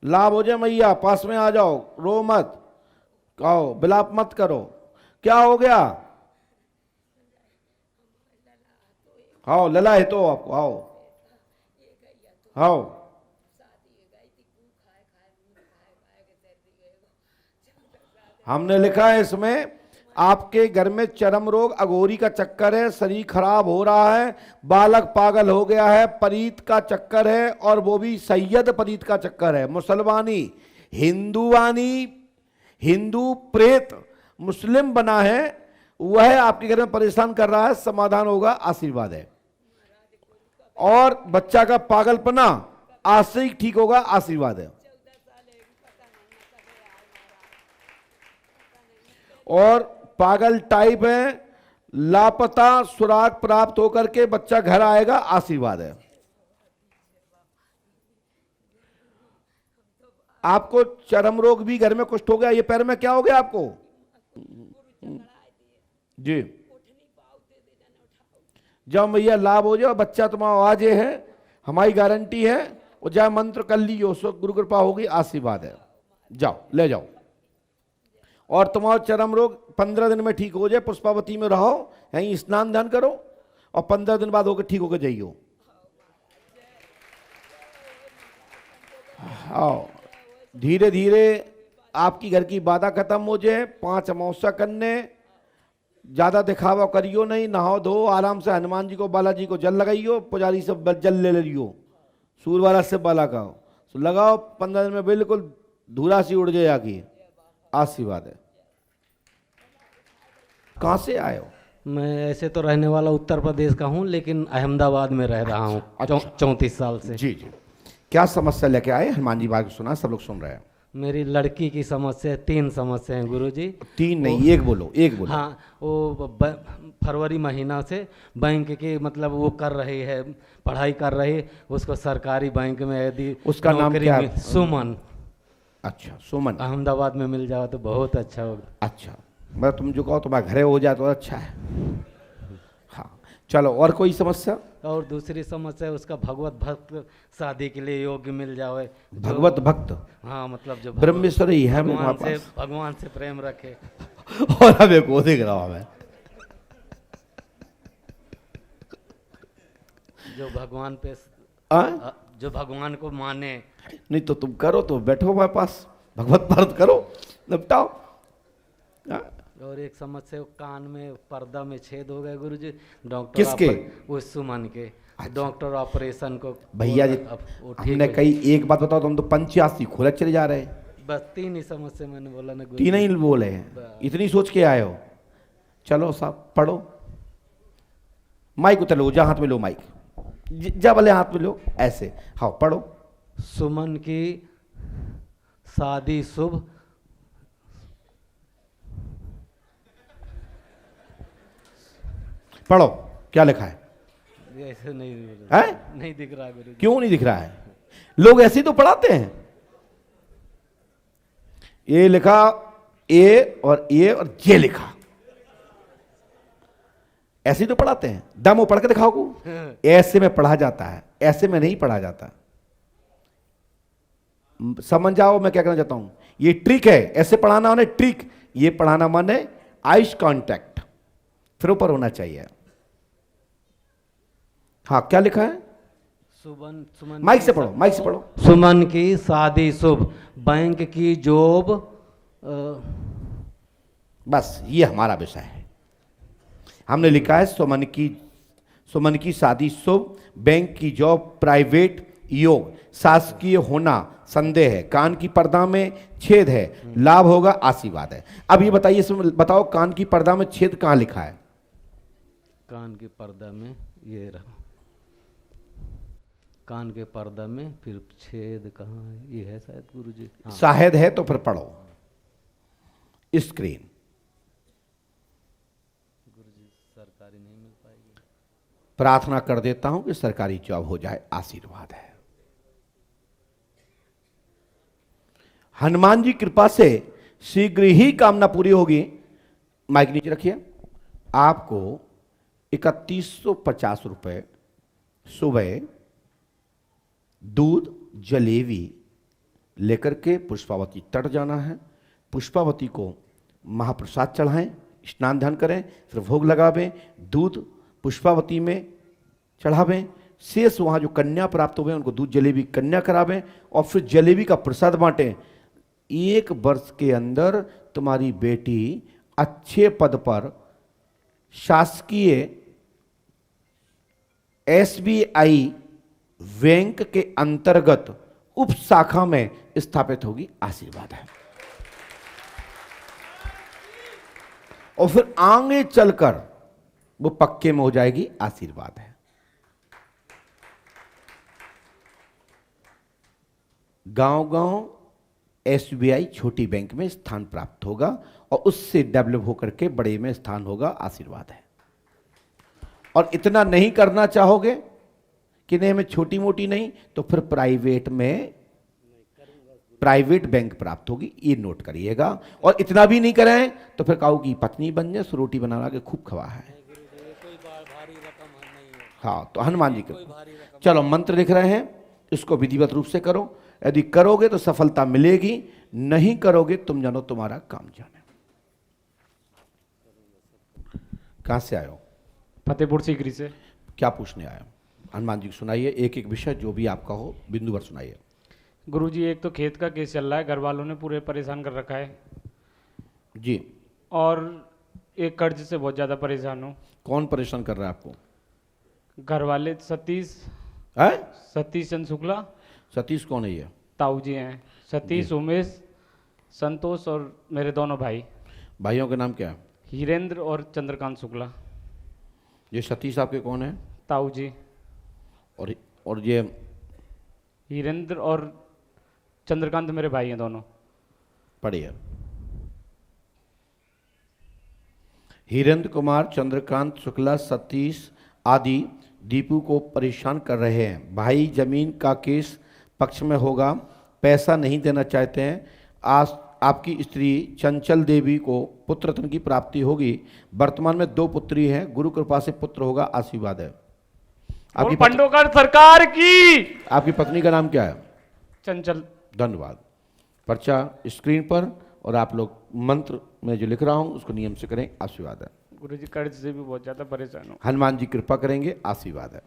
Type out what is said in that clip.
लाभ हो जाए मैया, पास में आ जाओ, रो मत, कहो बिलाप मत करो। क्या हो गया? आओ लला है तो आपको, आओ आओ। हमने लिखा है इसमें, आपके घर में चरम रोग अघोरी का चक्कर है, शरीर खराब हो रहा है, बालक पागल हो गया है, परीत का चक्कर है, और वो भी सैयद परीत का चक्कर है, मुसलमानी हिंदुवानी, हिंदू प्रेत मुस्लिम बना है, वह आपके घर में परेशान कर रहा है। समाधान होगा, आशीर्वाद है। और बच्चा का पागलपना आज से ही ठीक होगा, आशीर्वाद है। और पागल टाइप है, लापता सुराग प्राप्त होकर के बच्चा घर आएगा, आशीर्वाद है। आपको चरम रोग भी घर में कुष्ठ हो गया, ये पैर में क्या हो गया आपको जी? जब भैया लाभ हो जाए, बच्चा तुम्हारा आवाज है, हमारी गारंटी है। और जय मंत्र कर लियो, सो गुरु कृपा होगी, आशीर्वाद है। जाओ ले जाओ। और तुम्हारा चरम रोग 15 दिन में ठीक हो जाए, पुष्पावती में रहो, यहीं स्नान ध्यान करो, और 15 दिन बाद होकर ठीक होकर जाइयो। आओ धीरे धीरे आपकी घर की बाधा खत्म हो जाए। 5 अमावस्या करने, ज्यादा दिखावा करियो नहीं, नहाओ धो आराम से, हनुमान जी को बालाजी को जल लगाइयो, पुजारी से जल ले लियो, सूर्य वाला से बाला का तो लगाओ। 15 दिन में बिल्कुल धूरा सी उड़ जाए आगे, आशीर्वाद है। कहां से आए हो? मैं ऐसे तो रहने वाला उत्तर प्रदेश का हूँ, लेकिन अहमदाबाद में रह रहा हूँ 34 साल से। जी जी, क्या समस्या लेके आए? हनुमान जी बात सुना, सब लोग सुन रहे हैं। मेरी लड़की की समस्या, 3 समस्या हैं गुरुजी। 3 नहीं, एक बोलो, एक बोलो। हाँ, वो फरवरी महीना से बैंक की मतलब वो कर रही है, पढ़ाई कर रही है, उसको सरकारी बैंक में यदि उसका नाम क्या है? सुमन। अच्छा सुमन, अहमदाबाद में मिल जाओ तो बहुत अच्छा होगा। अच्छा, मैं तुम जो कहो तुम्हारे घरे हो जाए तो अच्छा है। हाँ चलो, और कोई समस्या? और दूसरी समस्या है उसका भगवत भक्त शादी के लिए योग्य मिल जाए। भगवत भक्त? हाँ, मतलब जो ब्रह्मेश्वर ही है भगवान से प्रेम रखे। और हमें को देख रहा हूं मैं, जो भगवान पे जो भगवान को माने। नहीं तो तुम करो, तो बैठो हमारे पास, भगवत भक्त करो, निपटाओ। और एक समस्या, कान में पर्दा में छेद हो गया गुरुजी। डॉक्टर किसके? उस सुमन के। अच्छा। डॉक्टर ऑपरेशन को भैया जी, हमने कई, एक बात बताओ, तुम तो 85 खोले चले जा रहे हैं। बस 3 ही समस्या मैंने बोला ना गुरुजी। 3 ही बोले हैं, इतनी सोच के आए हो। चलो साहब पढ़ो, माइक उतर लो, जहां हाथ में लो माइक, जा भले हाथ में लो ऐसे। हाँ पढ़ो। सुमन की शादी शुभ। पढ़ो, क्या लिखा है? ऐसे नहीं है? नहीं दिख रहा गुरुजी। क्यों नहीं दिख रहा है? लोग ऐसे ही तो पढ़ाते हैं। ये लिखा, ए और जे लिखा, ऐसे ही तो पढ़ाते हैं। दम वो पढ़ के दिखाओ को, ऐसे में पढ़ा जाता है, ऐसे में नहीं पढ़ा जाता। समझ जाओ मैं क्या कहना चाहता हूं। ये ट्रिक है, ऐसे पढ़ाना माने ट्रिक, ये पढ़ाना माने आइस कांटेक्ट, फिर ऊपर होना चाहिए। हाँ क्या लिखा है? सुमन माइक से पढ़ो, माइक से पढ़ो। सुमन की शादी शुभ, बैंक की जॉब। बस ये हमारा विषय है। हमने लिखा है सुमन की शादी शुभ, बैंक की जॉब प्राइवेट योग, शासकीय होना संदेह है, कान की पर्दा में छेद है, लाभ होगा, आशीर्वाद है। अब ये बताइए, इसमें बताओ कान की पर्दा में छेद कहां लिखा है? कान के पर्दा में ये रहा, कान के पर्दा में, फिर छेद कहाँ है? ये है शायद गुरुजी। हाँ। शायद है तो फिर पढ़ो स्क्रीन। गुरुजी सरकारी नहीं मिल पाएगी। प्रार्थना कर देता हूं कि सरकारी जॉब हो जाए, आशीर्वाद है। हनुमान जी कृपा से शीघ्र ही कामना पूरी होगी। माइक नीचे रखिए। आपको 3150 रुपए सुबह दूध, जलेबी लेकर के पुष्पावती तट जाना है। पुष्पावती को महाप्रसाद चढ़ाएं, स्नान ध्यान करें, फिर भोग लगावें, दूध पुष्पावती में चढ़ावें, शेष वहाँ जो कन्या प्राप्त हुए उनको दूध जलेबी कन्या करावें और फिर जलेबी का प्रसाद बांटें। 1 वर्ष के अंदर तुम्हारी बेटी अच्छे पद पर शासकीय SBI बैंक के अंतर्गत उप शाखा में स्थापित होगी। आशीर्वाद है। और फिर आगे चलकर वो पक्के में हो जाएगी। आशीर्वाद है। गांव-गांव SBI छोटी बैंक में स्थान प्राप्त होगा और उससे डेवलप होकर के बड़े में स्थान होगा। आशीर्वाद है। और इतना नहीं करना चाहोगे कि नहीं हमें छोटी मोटी नहीं, तो फिर प्राइवेट में प्राइवेट बैंक प्राप्त होगी। ये नोट करिएगा। और इतना भी नहीं करें तो फिर काऊ की पत्नी बन जाए, रोटी बना के खूब खवा है। हाँ, तो हनुमान जी के चलो मंत्र लिख रहे हैं, इसको विधिवत रूप से करो। यदि करोगे तो सफलता मिलेगी, नहीं करोगे तुम जानो तुम्हारा काम जाने। कहां से आए हो? फतेहपुर सीकरी से। क्या पूछने आए हो? हनुमान जी को सुनाइए। एक एक विषय जो भी आपका हो बिंदुवर सुनाइए। गुरुजी, एक तो खेत का केस चल रहा है, घर वालों ने पूरे परेशान कर रखा है जी। और एक कर्ज से बहुत ज़्यादा परेशान हूँ। कौन परेशान कर रहा है आपको? घर वाले सतीश चंद्र शुक्ला। सतीश कौन है ये? ताऊ जी हैं। सतीश, उमेश, संतोष और मेरे दोनों भाई। भाइयों के नाम क्या है? हीरेंद्र और चंद्रकांत शुक्ला। ये सतीश आपके कौन है? ताऊ जी। और ये हीरेंद्र और चंद्रकांत मेरे भाई हैं दोनों। पढ़िए। हीरेंद्र कुमार, चंद्रकांत शुक्ला, सतीश आदि दीपू को परेशान कर रहे हैं। भाई जमीन का केस पक्ष में होगा, पैसा नहीं देना चाहते हैं। आज आपकी स्त्री चंचल देवी को पुत्र रत्न की प्राप्ति होगी। वर्तमान में 2 पुत्री हैं, गुरु कृपा से पुत्र होगा। आशीर्वाद है। आपकी पंडोकर सरकार की। आपकी पत्नी का नाम क्या है? चंचल। धन्यवाद। पर्चा स्क्रीन पर और आप लोग मंत्र में जो लिख रहा हूं उसको नियम से करें। आशीर्वाद है। गुरुजी, कर्ज से भी बहुत ज़्यादा परेशान हूँ। हनुमान जी कृपा करेंगे। आशीर्वाद है।